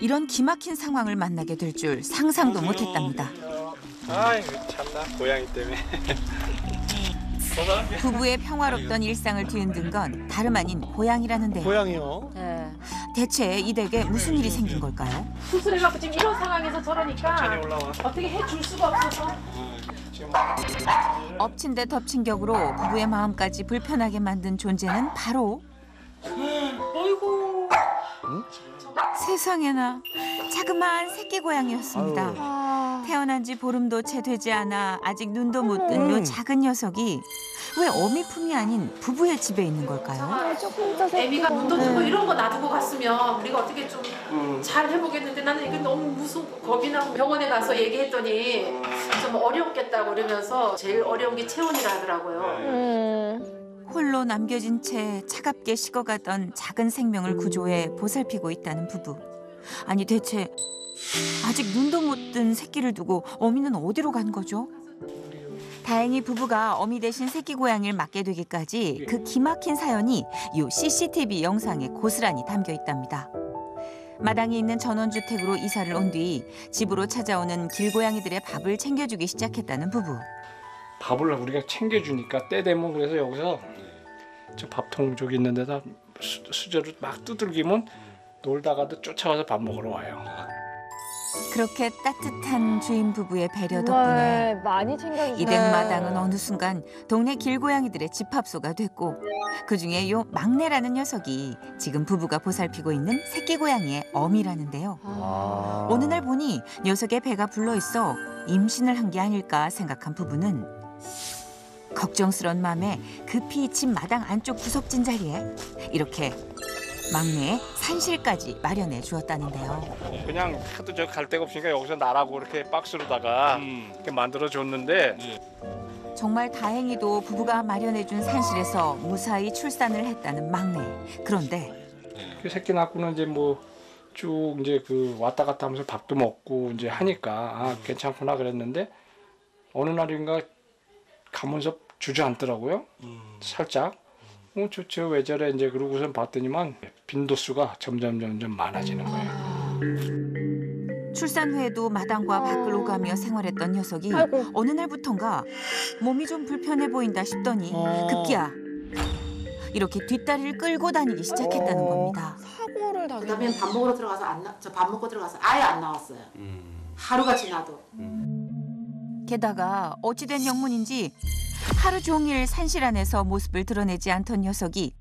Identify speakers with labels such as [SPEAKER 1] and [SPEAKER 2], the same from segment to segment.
[SPEAKER 1] 이런 기막힌 상황을 만나게 될 줄 상상도 못했답니다.
[SPEAKER 2] 아이고 참나 고양이 때문에.
[SPEAKER 1] 부부의 평화롭던 일상을 뒤흔든 건 다름 아닌 고양이라는데요.
[SPEAKER 3] 고양이요?
[SPEAKER 4] 네.
[SPEAKER 1] 대체 이 댁에 무슨 일이 생긴 걸까요?
[SPEAKER 4] 수술해갖고 지금 이런 상황에서 저러니까 어떻게 해줄 수가 없어서.
[SPEAKER 1] 엎친 데 덮친 격으로 부부의 마음까지 불편하게 만든 존재는 바로
[SPEAKER 4] 어이구.
[SPEAKER 1] 세상에나 자그마한 새끼 고양이였습니다. 태어난 지 보름도 채 되지 않아 아직 눈도 못 뜬 요 작은 녀석이 왜 어미 품이 아닌 부부의 집에 있는 걸까요?
[SPEAKER 4] 애미가 눈도 뜨고 이런 거 놔두고 갔으면 우리가 어떻게 좀 잘 해보겠는데 나는 이게 너무 무섭고 겁이 나고 병원에 가서 얘기했더니 좀 어렵겠다고 그러면서 제일 어려운 게 체온이라 하더라고요.
[SPEAKER 1] 홀로 남겨진 채 차갑게 식어가던 작은 생명을 구조해 보살피고 있다는 부부. 아니 대체 아직 눈도 못 뜬 새끼를 두고 어미는 어디로 간 거죠? 다행히 부부가 어미 대신 새끼 고양이를 맡게 되기까지 그 기막힌 사연이 이 CCTV 영상에 고스란히 담겨 있답니다. 마당에 있는 전원주택으로 이사를 온 뒤 집으로 찾아오는 길고양이들의 밥을 챙겨주기 시작했다는 부부.
[SPEAKER 2] 밥을 우리가 챙겨주니까 때 되면 그래서 여기서 저 밥통 저기 있는 데다 수저를 막 두들기면 놀다가도 쫓아와서 밥 먹으러 와요.
[SPEAKER 1] 그렇게 따뜻한 주인 부부의 배려
[SPEAKER 5] 네,
[SPEAKER 1] 덕분에
[SPEAKER 5] 많이 챙겨주세요.
[SPEAKER 1] 이 댁 마당은 어느 순간 동네 길고양이들의 집합소가 됐고 그중에 요 막내라는 녀석이 지금 부부가 보살피고 있는 새끼 고양이의 어미라는데요. 어느 날 보니 녀석의 배가 불러있어 임신을 한 게 아닐까 생각한 부부는 걱정스런 마음에 급히 집 마당 안쪽 구석진 자리에 이렇게 막내의 산실까지 마련해 주었다는데요.
[SPEAKER 2] 그냥 하도 저 갈 데가 없으니까 여기서 나라고 이렇게 박스로다가 이렇게 만들어 줬는데
[SPEAKER 1] 정말 다행히도 부부가 마련해 준 산실에서 무사히 출산을 했다는 막내. 그런데
[SPEAKER 2] 그 새끼 낳고는 이제 뭐 쭉 이제 그 왔다 갔다 하면서 밥도 먹고 이제 하니까 아 괜찮구나 그랬는데 어느 날인가 가면서 주저앉더라고요. 살짝. 저 왜 저래 이제 그러고선 봤더니만 빈도수가 점점 많아지는 거예요.
[SPEAKER 1] 출산 후에도 마당과 밖을 오가며 생활했던 녀석이
[SPEAKER 5] 아이고.
[SPEAKER 1] 어느 날부턴가 몸이 좀 불편해 보인다 싶더니 급기야 이렇게 뒷다리를 끌고 다니기 시작했다는 겁니다.
[SPEAKER 5] 사고를 당했네.
[SPEAKER 4] 그다음에 밥 먹으러 들어가서 저 밥 먹고 들어가서 아예 안 나왔어요. 하루가 지나도.
[SPEAKER 1] 게다가 어찌된 영문인지 하루 종일 산실 안에서 모습을 드러내지 않던 녀석이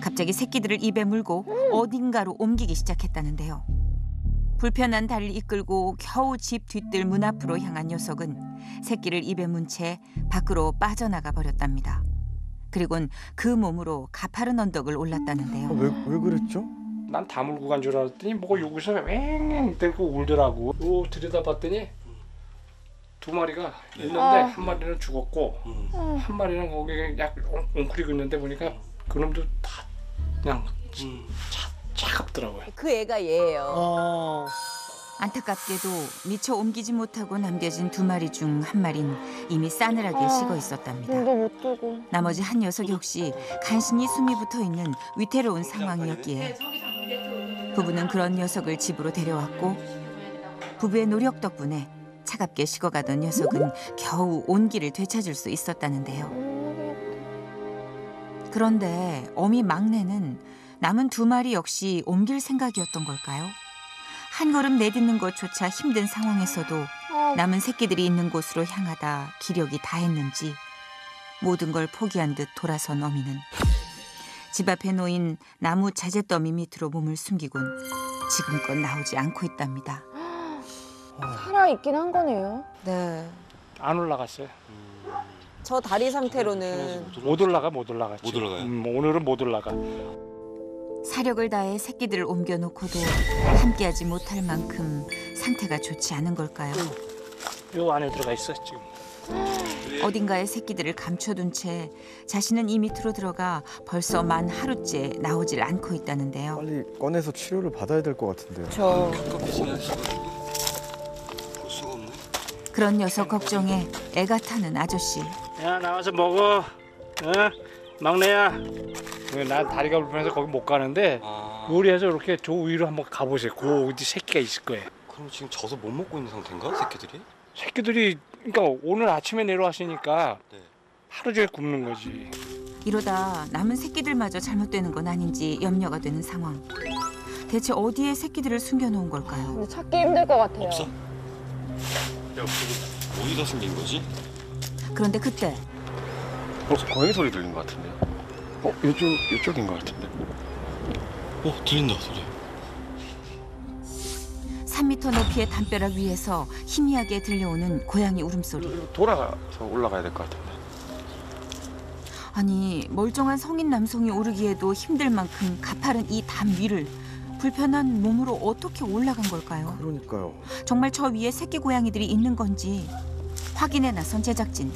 [SPEAKER 1] 갑자기 새끼들을 입에 물고 어딘가로 옮기기 시작했다는데요. 불편한 다리를 이끌고 겨우 집 뒷뜰 문 앞으로 향한 녀석은 새끼를 입에 문 채 밖으로 빠져나가 버렸답니다. 그리곤 그 몸으로 가파른 언덕을 올랐다는데요.
[SPEAKER 3] 왜 그랬죠?
[SPEAKER 2] 난 다물고 간 줄 알았더니 뭐가 여기서 왱 들고 울더라고. 들여다봤더니 두 마리가 있는데 한 마리는 죽었고 한 마리는 거기 약 웅크리고 있는데 보니까 그놈도 다 그냥 차갑더라고요.
[SPEAKER 5] 그 애가 얘예요.
[SPEAKER 1] 안타깝게도 미처 옮기지 못하고 남겨진 두 마리 중 한 마리는 이미 싸늘하게 식어 있었답니다.
[SPEAKER 5] 눈도 못 뜨고.
[SPEAKER 1] 나머지 한 녀석 역시 간신히 숨이 붙어있는 위태로운 상황이었기에 부부는 그런 녀석을 집으로 데려왔고 부부의 노력 덕분에 차갑게 식어가던 녀석은 겨우 온기를 되찾을 수 있었다는데요. 그런데 어미 막내는 남은 두 마리 역시 옮길 생각이었던 걸까요? 한 걸음 내딛는 것조차 힘든 상황에서도 남은 새끼들이 있는 곳으로 향하다 기력이 다했는지 모든 걸 포기한 듯 돌아선 어미는 집 앞에 놓인 나무 자재더미 밑으로 몸을 숨기곤 지금껏 나오지 않고 있답니다.
[SPEAKER 5] 살아있긴 한 거네요.
[SPEAKER 6] 네.
[SPEAKER 2] 안 올라갔어요.
[SPEAKER 6] 저 다리 상태로는
[SPEAKER 2] 못 올라갔지.
[SPEAKER 7] 못 올라가요?
[SPEAKER 2] 오늘은 못 올라가.
[SPEAKER 1] 사력을 다해 새끼들을 옮겨놓고도 함께하지 못할 만큼 상태가 좋지 않은 걸까요?
[SPEAKER 2] 요 안에 들어가 있어 지금.
[SPEAKER 1] 어딘가에 새끼들을 감춰둔 채 자신은 이 밑으로 들어가 벌써 만 하루째 나오질 않고 있다는데요.
[SPEAKER 3] 빨리 꺼내서 치료를 받아야 될 것 같은데요.
[SPEAKER 6] 저
[SPEAKER 7] 볼 수가 없네.
[SPEAKER 1] 그런 녀석 걱정에 애가 타는 아저씨.
[SPEAKER 2] 야 나와서 먹어. 막내야. 난 다리가 불편해서 거기 못 가는데 요리해서 이렇게 저 위로 한번 가보세요. 그 어디 새끼가 있을 거예요.
[SPEAKER 7] 그럼 지금 져서 못 먹고 있는 상태인가? 새끼들이?
[SPEAKER 2] 새끼들이 그러니까 오늘 아침에 내려왔으니까
[SPEAKER 7] 네.
[SPEAKER 2] 하루 종일 굶는 거지.
[SPEAKER 1] 이러다 남은 새끼들마저 잘못되는 건 아닌지 염려가 되는 상황. 대체 어디에 새끼들을 숨겨놓은 걸까요?
[SPEAKER 5] 근데 찾기 힘들 것 같아요.
[SPEAKER 7] 없어? 야, 그거 어디다 숨긴 거지?
[SPEAKER 1] 그런데 그때
[SPEAKER 7] 고양이 소리 들린 것 같은데요? 이쪽인 것 같은데. 들린다 소리.
[SPEAKER 1] 3m 높이의 담벼락 위에서 희미하게 들려오는 고양이 울음소리.
[SPEAKER 7] 돌아가서 올라가야 될 것 같은데.
[SPEAKER 1] 아니 멀쩡한 성인 남성이 오르기에도 힘들 만큼 가파른 이 담 위를 불편한 몸으로 어떻게 올라간 걸까요?
[SPEAKER 3] 그러니까요.
[SPEAKER 1] 정말 저 위에 새끼 고양이들이 있는 건지 확인해 나선 제작진.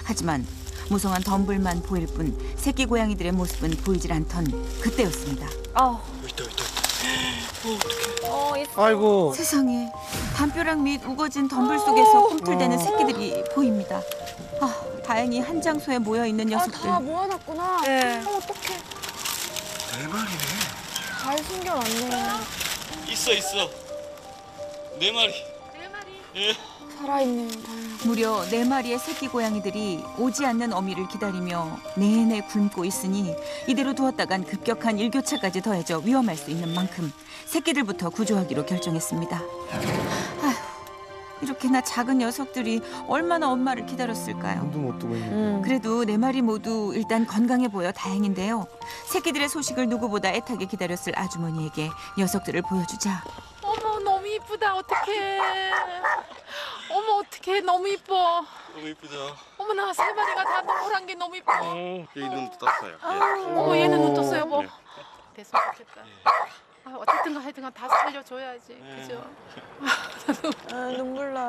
[SPEAKER 1] 하지만 무성한 덤불만 보일 뿐 새끼 고양이들의 모습은 보이질 않던 그때였습니다.
[SPEAKER 7] 있다.
[SPEAKER 5] 있어.
[SPEAKER 3] 아이고.
[SPEAKER 1] 세상에 담벼락 밑 우거진 덤불 속에서 꿈틀대는 새끼들이 보입니다. 다행히 한 장소에 모여 있는 녀석들.
[SPEAKER 5] 다 모아놨구나.
[SPEAKER 1] 네.
[SPEAKER 5] 어떡해.
[SPEAKER 7] 네 마리네.
[SPEAKER 5] 잘 숨겨놨네.
[SPEAKER 7] 있어. 네 마리.
[SPEAKER 5] 살아있네요. 다행히.
[SPEAKER 1] 무려 4마리의 새끼 고양이들이 오지 않는 어미를 기다리며 내내 굶고 있으니 이대로 두었다간 급격한 일교차까지 더해져 위험할 수 있는 만큼 새끼들부터 구조하기로 결정했습니다. 이렇게나 작은 녀석들이 얼마나 엄마를 기다렸을까요?
[SPEAKER 3] 눈도 못 뜨고 있네.
[SPEAKER 1] 그래도 4마리 모두 일단 건강해 보여 다행인데요. 새끼들의 소식을 누구보다 애타게 기다렸을 아주머니에게 녀석들을 보여주자
[SPEAKER 4] 어머 너무 이쁘다. 어떡해. 어머 어떡해. 너무 이뻐.
[SPEAKER 7] 너무 이쁘죠?
[SPEAKER 4] 어머나 3마리가 다 노란 게 너무 이뻐.
[SPEAKER 7] 여기 눈도 떴어요.
[SPEAKER 4] 어머 얘는 눈 떴어요 여보.
[SPEAKER 7] 네.
[SPEAKER 4] 됐으면 좋겠다. 어쨌든 하여튼 다 살려줘야지. 그죠?
[SPEAKER 6] 눈물 나.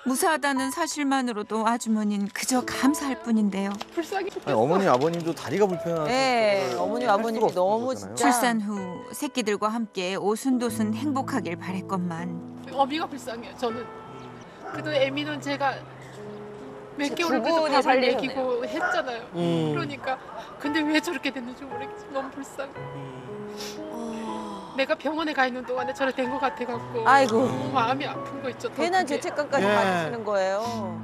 [SPEAKER 1] 무사하다는 사실만으로도 아주머니는 그저 감사할 뿐인데요.
[SPEAKER 4] 불쌍해.
[SPEAKER 3] 아니, 어머니 아버님도 다리가 불편해서.
[SPEAKER 6] 네, 어머니 아버님이 너무 진짜.
[SPEAKER 1] 출산 후 새끼들과 함께 오순도순 행복하길 바랬건만
[SPEAKER 4] 어미가 불쌍해요. 저는. 그래도 애미는 제가 몇 개월을
[SPEAKER 5] 두
[SPEAKER 4] 그래도
[SPEAKER 5] 분이
[SPEAKER 4] 밥을
[SPEAKER 5] 살리셨네요.
[SPEAKER 4] 먹이고 했잖아요. 그러니까 근데 왜 저렇게 됐는지 모르겠지. 너무 불쌍해. 내가 병원에 가 있는 동안에 저래 된 것 같아갖고
[SPEAKER 6] 아이고.
[SPEAKER 4] 마음이 아픈 거 있죠. 더
[SPEAKER 6] 괜한
[SPEAKER 4] 그게.
[SPEAKER 6] 죄책감까지 가지시는 거예요.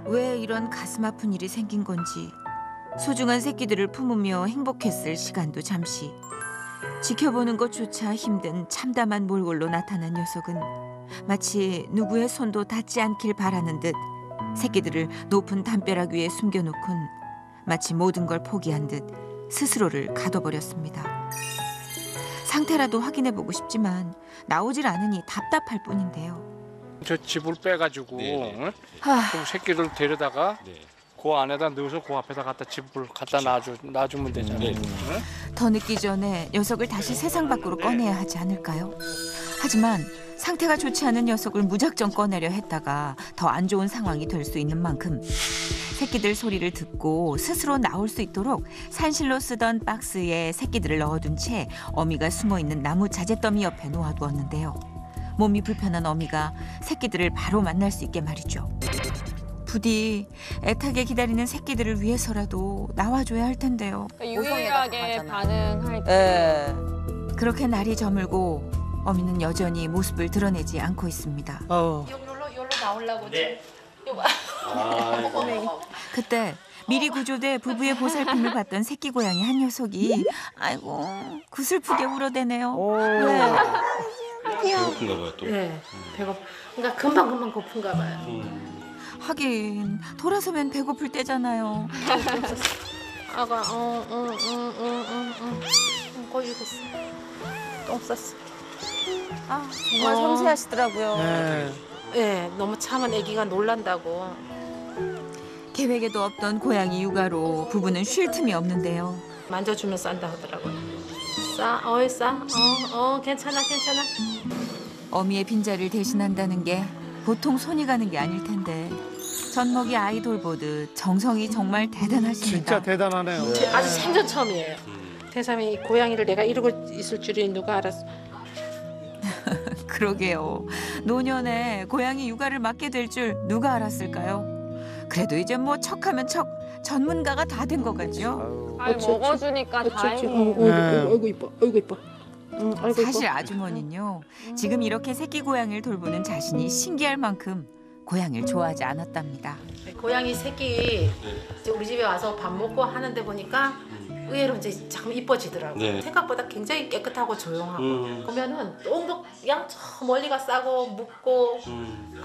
[SPEAKER 1] 왜 이런 가슴 아픈 일이 생긴 건지 소중한 새끼들을 품으며 행복했을 시간도 잠시 지켜보는 것조차 힘든 참담한 몰골로 나타난 녀석은 마치 누구의 손도 닿지 않길 바라는 듯 새끼들을 높은 담벼락 위에 숨겨놓곤 마치 모든 걸 포기한 듯 스스로를 가둬버렸습니다. 상태라도 확인해보고 싶지만 나오질 않으니 답답할 뿐인데요.
[SPEAKER 2] 저 집을 빼가지고
[SPEAKER 7] 네.
[SPEAKER 2] 응? 그 새끼들 데려다가
[SPEAKER 7] 네.
[SPEAKER 2] 그 안에다 넣어서 그 앞에다 갖다 집을 갖다 놔주면 되잖아요.
[SPEAKER 7] 네.
[SPEAKER 2] 응?
[SPEAKER 1] 더 늦기 전에 녀석을 다시 세상 밖으로 꺼내야 하지 않을까요? 하지만 상태가 좋지 않은 녀석을 무작정 꺼내려 했다가 더 안 좋은 상황이 될 수 있는 만큼 새끼들 소리를 듣고 스스로 나올 수 있도록 산실로 쓰던 박스에 새끼들을 넣어둔 채 어미가 숨어있는 나무 자재더미 옆에 놓아두었는데요. 몸이 불편한 어미가 새끼들을 바로 만날 수 있게 말이죠. 부디 애타게 기다리는 새끼들을 위해서라도 나와줘야 할 텐데요.
[SPEAKER 5] 유일하게 반응할 때.
[SPEAKER 6] 예.
[SPEAKER 1] 그렇게 날이 저물고 어미는 여전히 모습을 드러내지 않고 있습니다.
[SPEAKER 4] 여기로 나오려고. 네.
[SPEAKER 1] 그때 미리 구조돼 부부의 보살핌을 받던 새끼 고양이 한 녀석이 아이고 구슬프게 울어대네요. 네.
[SPEAKER 7] 배고픈가 봐요 또.
[SPEAKER 4] 네. 그러니까 금방 고픈가 봐요.
[SPEAKER 1] 하긴 돌아서면 배고플 때잖아요.
[SPEAKER 4] 아가 거기 있었어. 똥 쌌어.
[SPEAKER 6] 정말 섬세하시더라고요.
[SPEAKER 4] 네, 너무 참은 아기가 놀란다고.
[SPEAKER 1] 계획에도 없던 고양이 육아로 부부는 쉴 틈이 없는데요.
[SPEAKER 4] 만져주면 싼다 하더라고요. 싸. 괜찮아.
[SPEAKER 1] 어미의 빈자리를 대신한다는 게 보통 손이 가는 게 아닐 텐데 젖먹이 아이 돌보듯 정성이 정말 대단하십니다.
[SPEAKER 2] 진짜 대단하네요.
[SPEAKER 4] 아주 생전 처음이에요. 세상에 이 고양이를 내가 이러고 있을 줄이 누가 알았어.
[SPEAKER 1] 그러게요. 노년에 고양이 육아를 맡게 될 줄 누가 알았을까요? 그래도 이제 뭐 척하면 척 전문가가 다 된 것 같죠.
[SPEAKER 5] 잘 먹어주니까 다행이에요.
[SPEAKER 4] 아이고 이뻐. 아이고 이뻐. 아이고
[SPEAKER 1] 사실 아주머니는요. 지금 이렇게 새끼 고양이를 돌보는 자신이 신기할 만큼 고양이를 좋아하지 않았답니다.
[SPEAKER 4] 고양이 새끼 이제 우리 집에 와서 밥 먹고 하는데 보니까 의외로 이제 참 이뻐지더라고.
[SPEAKER 7] 네.
[SPEAKER 4] 생각보다 굉장히 깨끗하고 조용하고. 보면은 똥도 그냥 저 멀리가 싸고 묻고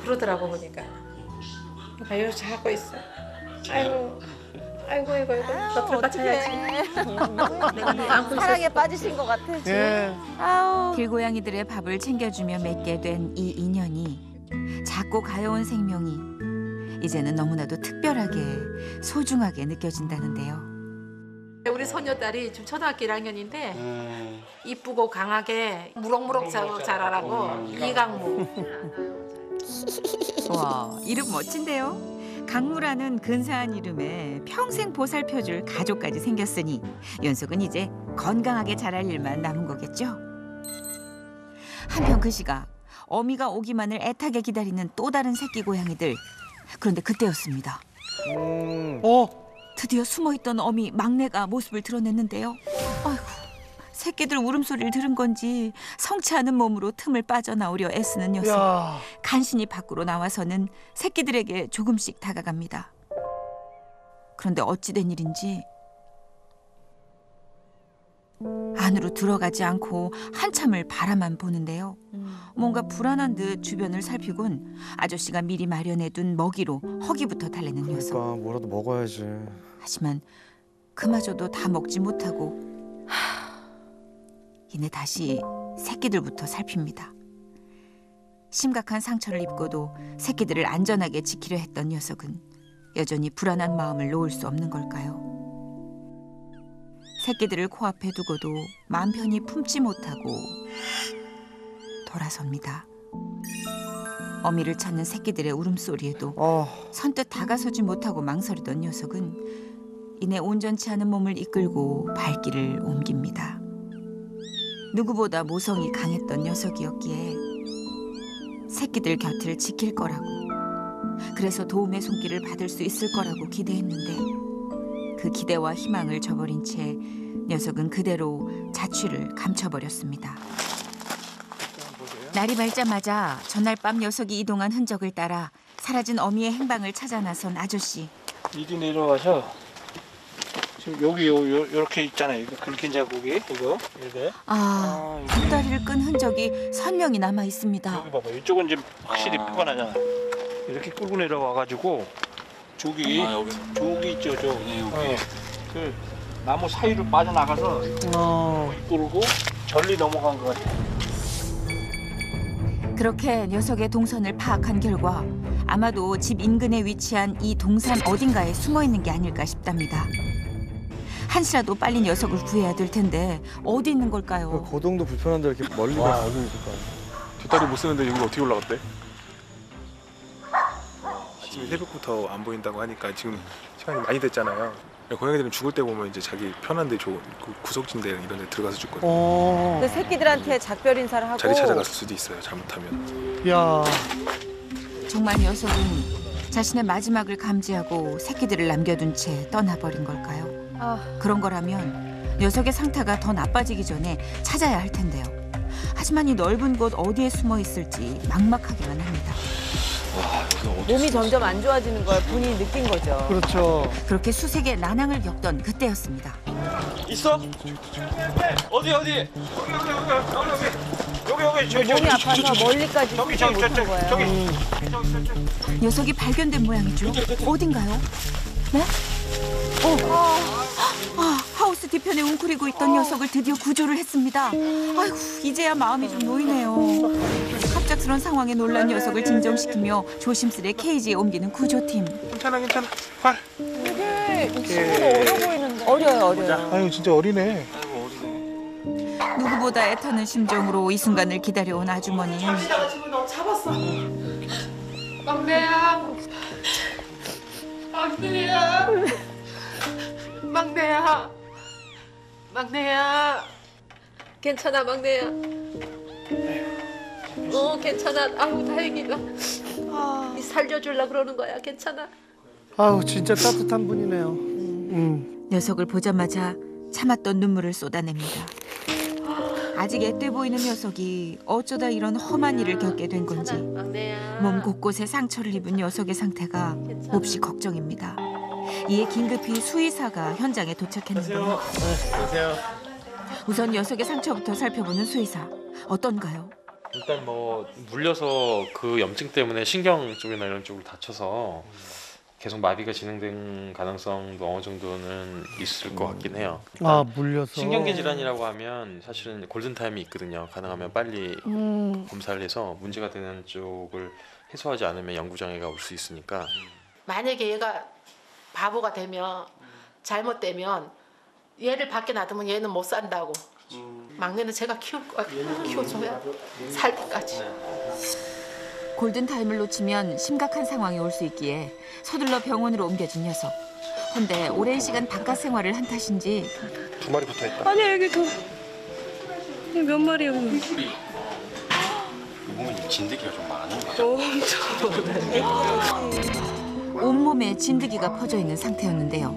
[SPEAKER 4] 그러더라고 보니까. 아유 자고 있어. 아이고. 아이고 이거 너 들어가 자야지. 내가 네 안고
[SPEAKER 6] 사랑에
[SPEAKER 4] 있었어.
[SPEAKER 6] 빠지신 것 같아 지금.
[SPEAKER 3] 예.
[SPEAKER 6] 아우.
[SPEAKER 1] 길고양이들의 밥을 챙겨주며 맺게 된 이 인연이 작고 가여운 생명이 이제는 너무나도 특별하게 소중하게 느껴진다는데요.
[SPEAKER 4] 우리 소녀딸이 지금 초등학교 1학년인데 이쁘고 강하게 무럭무럭 자라라고 이강무.
[SPEAKER 1] 와, 이름 멋진데요. 강무라는 근사한 이름에 평생 보살펴줄 가족까지 생겼으니 연속은 이제 건강하게 자랄 일만 남은 거겠죠. 한편 그 시각 어미가 오기만을 애타게 기다리는 또 다른 새끼 고양이들. 그런데 그때였습니다. 드디어 숨어있던 어미 막내가 모습을 드러냈는데요. 아이고, 새끼들 울음소리를 들은 건지 성치 않은 몸으로 틈을 빠져나오려 애쓰는 녀석.
[SPEAKER 3] 야.
[SPEAKER 1] 간신히 밖으로 나와서는 새끼들에게 조금씩 다가갑니다. 그런데 어찌된 일인지 안으로 들어가지 않고 한참을 바라만 보는데요. 뭔가 불안한 듯 주변을 살피곤 아저씨가 미리 마련해둔 먹이로 허기부터 달래는 녀석.
[SPEAKER 3] 그러니까 뭐라도 먹어야지.
[SPEAKER 1] 하지만 그마저도 다 먹지 못하고 이내 다시 새끼들부터 살핍니다. 심각한 상처를 입고도 새끼들을 안전하게 지키려 했던 녀석은 여전히 불안한 마음을 놓을 수 없는 걸까요? 새끼들을 코앞에 두고도 마음 편히 품지 못하고 돌아섭니다. 어미를 찾는 새끼들의 울음소리에도 선뜻 다가서지 못하고 망설이던 녀석은 이내 온전치 않은 몸을 이끌고 발길을 옮깁니다. 누구보다 모성이 강했던 녀석이었기에 새끼들 곁을 지킬 거라고, 그래서 도움의 손길을 받을 수 있을 거라고 기대했는데 그 기대와 희망을 저버린 채 녀석은 그대로 자취를 감춰버렸습니다. 날이 밝자마자 전날 밤 녀석이 이동한 흔적을 따라 사라진 어미의 행방을 찾아 나선 아저씨.
[SPEAKER 2] 이리 내려와서 지금 여기 요렇게 있잖아요. 이거 긁힌 자국이 이거 이렇게.
[SPEAKER 1] 두 다리를 끈 흔적이 선명히 남아 있습니다.
[SPEAKER 2] 여기 봐봐. 이쪽은 이제 확실히 표가 나잖아. 이렇게 끌고 내려와가지고 저기 저기 있죠, 저. 그 나무 사이로 빠져나가서 끌고 전리 넘어간 것 같아.
[SPEAKER 1] 그렇게 녀석의 동선을 파악한 결과 아마도 집 인근에 위치한 이 동산 어딘가에 숨어 있는 게 아닐까 싶답니다. 한시라도 빨리 녀석을 구해야 될 텐데 어디 있는 걸까요?
[SPEAKER 3] 거동도 불편한데 이렇게 멀리 가 있으니까.
[SPEAKER 8] 뒷다리 못 쓰는데 여기 어떻게 올라갔대? 아침에 새벽부터 안 보인다고 하니까 지금 시간이 많이 됐잖아요. 고양이들은 죽을 때 보면 이제 자기 편한데 그 구석진데 이런 데 들어가서 죽거든요.
[SPEAKER 6] 그 새끼들한테 작별 인사를 하고.
[SPEAKER 8] 자리 찾아갔을 수도 있어요, 잘못하면.
[SPEAKER 3] 야.
[SPEAKER 1] 정말 녀석은 자신의 마지막을 감지하고 새끼들을 남겨둔 채 떠나버린 걸까요? 그런 거라면 녀석의 상태가 더 나빠지기 전에 찾아야 할 텐데요. 하지만 이 넓은 곳 어디에 숨어 있을지 막막하기만 합니다.
[SPEAKER 6] 몸이 점점 안 좋아지는 걸 본인이 느낀 거죠.
[SPEAKER 3] 그렇죠.
[SPEAKER 1] 그렇게 수색의 난항을 겪던 그때였습니다.
[SPEAKER 2] 있어? 어디? 여기.
[SPEAKER 6] 몸이 아파서 멀리까지 수색을 못한 거예요.
[SPEAKER 1] 녀석이 발견된 모양이죠. 어딘가요? 네? 하우스 뒤편에 웅크리고 있던 녀석을 드디어 구조를 했습니다. 아이고, 이제야 마음이 좀 놓이네요. 갑작스런 상황에 놀란 녀석을 진정시키며 조심스레 케이지에 옮기는 구조팀.
[SPEAKER 8] 괜찮아. 발.
[SPEAKER 5] 되게 이 친구도 어려 보이는데.
[SPEAKER 6] 어려요.
[SPEAKER 3] 아유 진짜 어리네.
[SPEAKER 1] 누구보다 애타는 심정으로 이 순간을 기다려온 아주머니.
[SPEAKER 4] 너 잡았어. 막내야. 막내야. 괜찮아 막내야. 괜찮아. 아유 다행이다. 이 살려주려 그러는 거야. 괜찮아.
[SPEAKER 3] 아우 진짜 따뜻한 분이네요.
[SPEAKER 1] 녀석을 보자마자 참았던 눈물을 쏟아냅니다. 아직 애돼 보이는 녀석이 어쩌다 이런 험한 일을 겪게 된 건지 몸 곳곳에 상처를 입은 녀석의 상태가 몹시 걱정입니다. 이에 긴급히 수의사가 현장에 도착했는데요. 우선 녀석의 상처부터 살펴보는 수의사. 어떤가요?
[SPEAKER 7] 일단 뭐 물려서 그 염증 때문에 신경 쪽이나 이런 쪽을 다쳐서 계속 마비가 진행된 가능성도 어느 정도는 있을 것 같긴 해요.
[SPEAKER 3] 아 물려서.
[SPEAKER 7] 신경계 질환이라고 하면 사실은 골든타임이 있거든요. 가능하면 빨리 검사를 해서 문제가 되는 쪽을 해소하지 않으면 영구장애가 올 수 있으니까.
[SPEAKER 4] 만약에 얘가 바보가 되면 잘못되면 얘를 밖에 놔두면 얘는 못 산다고. 막내는 제가 키워줘야 살 때까지.
[SPEAKER 1] 골든타임을 놓치면 심각한 상황이 올 수 있기에 서둘러 병원으로 옮겨진 녀석. 헌데 오랜 시간 바깥 생활을 한 탓인지
[SPEAKER 3] 2마리 붙어있다.
[SPEAKER 5] 아니 여기 몇 마리 여기.
[SPEAKER 7] 몸에 진드기가 좀 많은 거 같아요.
[SPEAKER 1] 온몸에 진드기가 퍼져 있는 상태였는데요.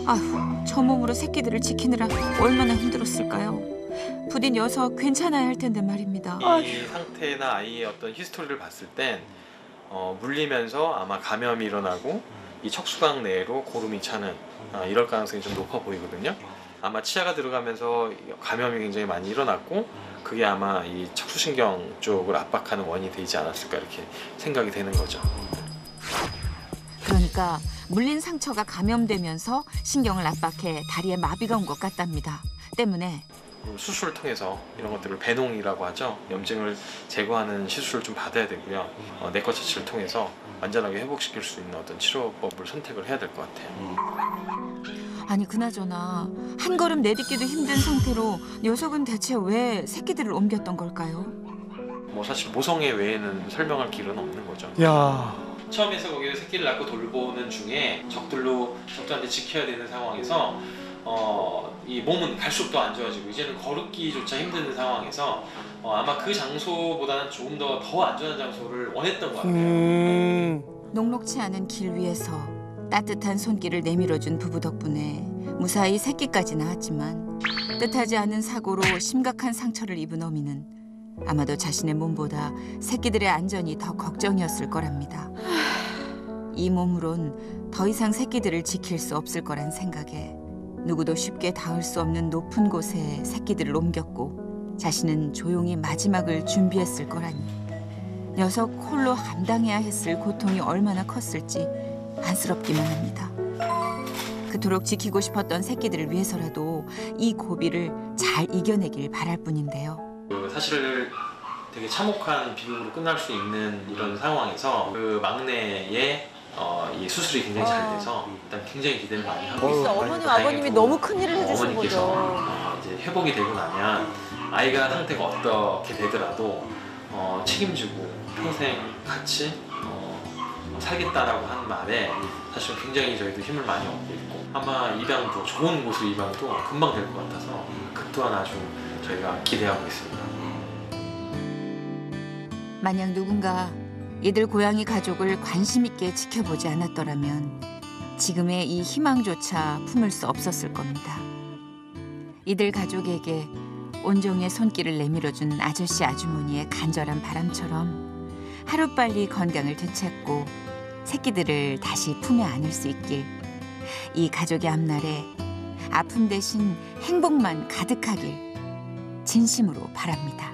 [SPEAKER 1] 아휴, 저 몸으로 새끼들을 지키느라 얼마나 힘들었을까요? 부디 녀석 괜찮아야 할 텐데 말입니다.
[SPEAKER 7] 이 상태나 아이의 어떤 히스토리를 봤을 땐 물리면서 아마 감염이 일어나고 이 척수각 내로 고름이 차는 이럴 가능성이 좀 높아 보이거든요. 아마 치아가 들어가면서 감염이 굉장히 많이 일어났고 그게 아마 이 척수신경 쪽을 압박하는 원인이 되지 않았을까 이렇게 생각이 되는 거죠.
[SPEAKER 1] 그러니까 물린 상처가 감염되면서 신경을 압박해 다리에 마비가 온 것 같답니다. 때문에
[SPEAKER 7] 수술을 통해서 이런 것들을 배농이라고 하죠. 염증을 제거하는 시술을 좀 받아야 되고요. 내과 처치를 통해서 완전하게 회복시킬 수 있는 어떤 치료법을 선택을 해야 될 것 같아요.
[SPEAKER 1] 아니 그나저나 한 걸음 내딛기도 힘든 상태로 녀석은 대체 왜 새끼들을 옮겼던 걸까요?
[SPEAKER 7] 뭐 사실 모성애 외에는 설명할 길은 없는 거죠.
[SPEAKER 3] 야.
[SPEAKER 7] 처음에서 거기에 새끼를 낳고 돌보는 중에 적들한테 지켜야 되는 상황에서 이 몸은 갈수록 더 안 좋아지고 이제는 거르기조차 힘든 상황에서 아마 그 장소보다는 조금 더 안전한 장소를 원했던 것 같아요.
[SPEAKER 1] 녹록치 않은 길 위에서 따뜻한 손길을 내밀어준 부부 덕분에 무사히 새끼까지 낳았지만 뜻하지 않은 사고로 심각한 상처를 입은 어미는 아마도 자신의 몸보다 새끼들의 안전이 더 걱정이었을 거랍니다. 이 몸으론 더 이상 새끼들을 지킬 수 없을 거란 생각에 누구도 쉽게 닿을 수 없는 높은 곳에 새끼들을 옮겼고 자신은 조용히 마지막을 준비했을 거라니 녀석 홀로 감당해야 했을 고통이 얼마나 컸을지 안쓰럽기만 합니다. 그토록 지키고 싶었던 새끼들을 위해서라도 이 고비를 잘 이겨내길 바랄 뿐인데요.
[SPEAKER 7] 사실 되게 참혹한 비극으로 끝날 수 있는 이런 상황에서 그 막내의 이 수술이 굉장히 잘 돼서 일단 굉장히 기대를 많이 하고 있어요.
[SPEAKER 6] 어머님 아버님이 너무 큰 일을 해주신 거죠.
[SPEAKER 7] 어머니께서 이제 회복이 되고 나면 아이가 상태가 어떻게 되더라도 책임지고 평생 같이 살겠다라고 한 말에 사실 굉장히 저희도 힘을 많이 얻고 있고 아마 입양도 좋은 곳으로 입양도 금방 될 것 같아서 그 또한 아주 저희가 기대하고 있습니다.
[SPEAKER 1] 만약 누군가 이들 고양이 가족을 관심 있게 지켜보지 않았더라면 지금의 이 희망조차 품을 수 없었을 겁니다. 이들 가족에게 온종의 손길을 내밀어준 아저씨 아주머니의 간절한 바람처럼 하루빨리 건강을 되찾고 새끼들을 다시 품에 안을 수 있길 이 가족의 앞날에 아픔 대신 행복만 가득하길 진심으로 바랍니다.